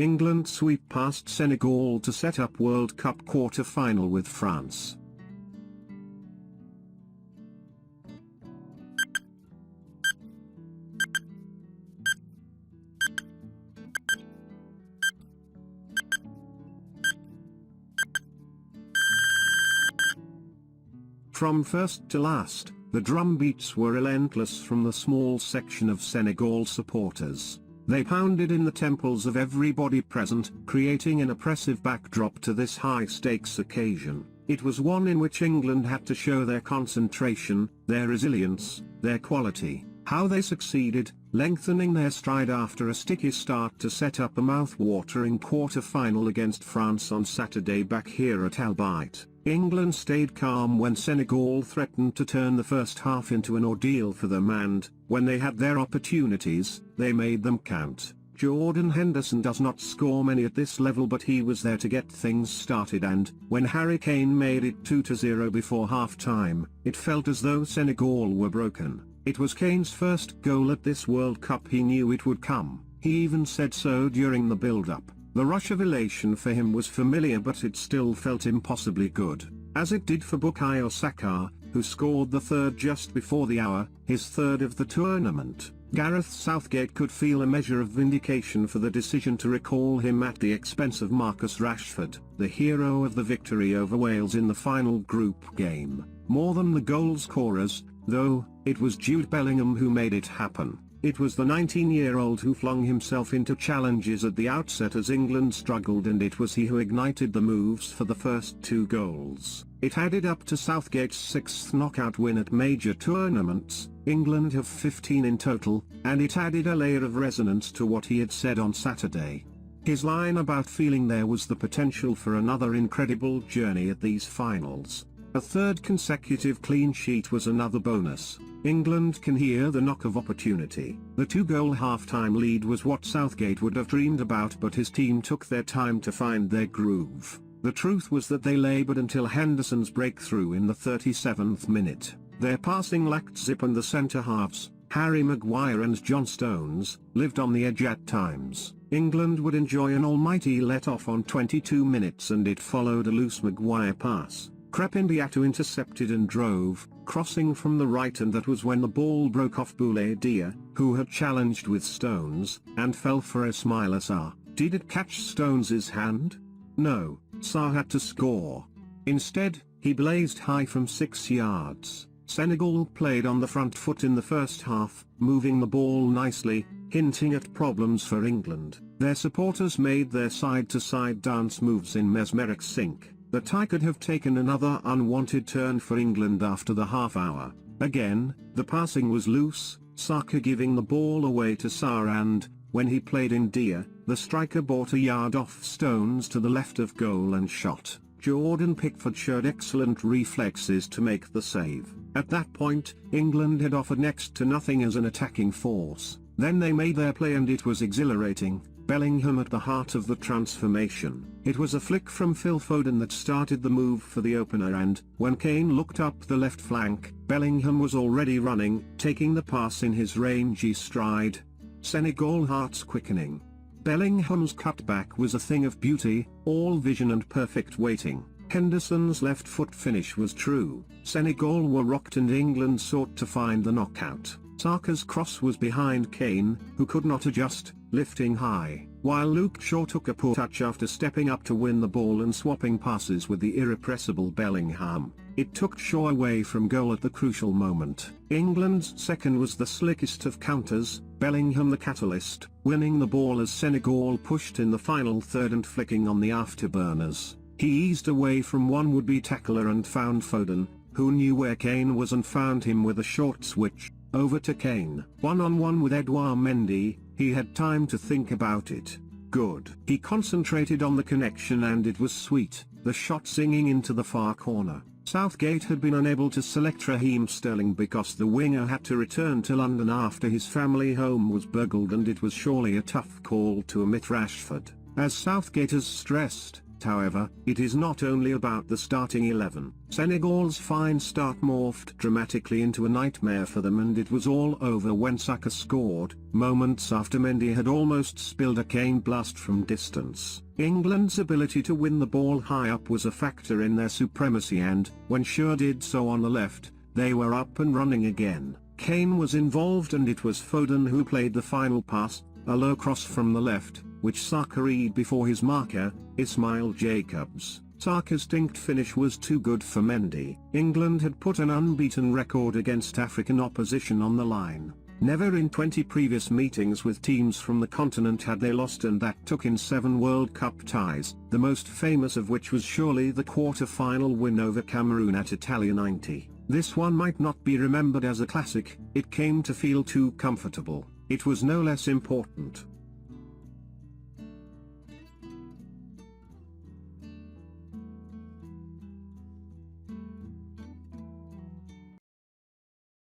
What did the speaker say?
England sweep past Senegal to set up World Cup quarter-final with France. From first to last, the drumbeats were relentless from the small section of Senegal supporters. They pounded in the temples of everybody present, creating an oppressive backdrop to this high-stakes occasion. It was one in which England had to show their concentration, their resilience, their quality. How they succeeded, lengthening their stride after a sticky start to set up a mouth-watering quarter-final against France on Saturday back here at Albight. England stayed calm when Senegal threatened to turn the first half into an ordeal for them, and, when they had their opportunities, they made them count. Jordan Henderson does not score many at this level, but he was there to get things started, and, when Harry Kane made it 2-0 before half-time, it felt as though Senegal were broken. It was Kane's first goal at this World Cup. He knew it would come. He even said so during the build-up. The rush of elation for him was familiar, but it still felt impossibly good, as it did for Bukayo Saka, who scored the third just before the hour, his third of the tournament. Gareth Southgate could feel a measure of vindication for the decision to recall him at the expense of Marcus Rashford, the hero of the victory over Wales in the final group game. More than the goal scorers, though, it was Jude Bellingham who made it happen. It was the 19-year-old who flung himself into challenges at the outset as England struggled, and it was he who ignited the moves for the first two goals. It added up to Southgate's sixth knockout win at major tournaments. England have 15 in total, and it added a layer of resonance to what he had said on Saturday. His line about feeling there was the potential for another incredible journey at these finals. A third consecutive clean sheet was another bonus. England can hear the knock of opportunity. The two-goal half-time lead was what Southgate would have dreamed about, but his team took their time to find their groove. The truth was that they laboured until Henderson's breakthrough in the 37th minute. Their passing lacked zip, and the centre-halves, Harry Maguire and John Stones, lived on the edge at times. England would enjoy an almighty let-off on 22 minutes, and it followed a loose Maguire pass. Crepin Diatou intercepted and drove, crossing from the right, and that was when the ball broke off Boulaye Dia, who had challenged with Stones, and fell for Ismaila Sarr. Did it catch Stones's hand? No, Sarr had to score. Instead, he blazed high from 6 yards. Senegal played on the front foot in the first half, moving the ball nicely, hinting at problems for England. Their supporters made their side-to-side dance moves in mesmeric sync. The tie could have taken another unwanted turn for England after the half-hour. Again, the passing was loose, Saka giving the ball away to Sarr, and, when he played in Dia, the striker bought a yard off Stones to the left of goal and shot. Jordan Pickford showed excellent reflexes to make the save. At that point, England had offered next to nothing as an attacking force. Then they made their play, and it was exhilarating. Bellingham at the heart of the transformation. It was a flick from Phil Foden that started the move for the opener, and, when Kane looked up the left flank, Bellingham was already running, taking the pass in his rangy stride. Senegal hearts quickening. Bellingham's cutback was a thing of beauty, all vision and perfect weighting. Henderson's left foot finish was true. Senegal were rocked, and England sought to find the knockout. Saka's cross was behind Kane, who could not adjust, lifting high, while Luke Shaw took a poor touch after stepping up to win the ball and swapping passes with the irrepressible Bellingham. It took Shaw away from goal at the crucial moment. England's second was the slickest of counters, Bellingham the catalyst, winning the ball as Senegal pushed in the final third and flicking on the afterburners. He eased away from one would-be tackler and found Foden, who knew where Kane was and found him with a short switch. Over to Kane. One-on-one with Edouard Mendy, he had time to think about it. Good. He concentrated on the connection, and it was sweet, the shot singing into the far corner. Southgate had been unable to select Raheem Sterling because the winger had to return to London after his family home was burgled, and it was surely a tough call to omit Rashford. As Southgate has stressed, However, it is not only about the starting 11. Senegal's fine start morphed dramatically into a nightmare for them, and it was all over when Saka scored, moments after Mendy had almost spilled a cane blast from distance. England's ability to win the ball high up was a factor in their supremacy, and, when Shaw did so on the left, they were up and running again. Kane was involved, and it was Foden who played the final pass, a low cross from the left, which Saka read before his marker, Ismail Jacobs. Saka's distinct finish was too good for Mendy. England had put an unbeaten record against African opposition on the line. Never in 20 previous meetings with teams from the continent had they lost, and that took in 7 World Cup ties, the most famous of which was surely the quarter-final win over Cameroon at Italia 90. This one might not be remembered as a classic, it came to feel too comfortable. It was no less important.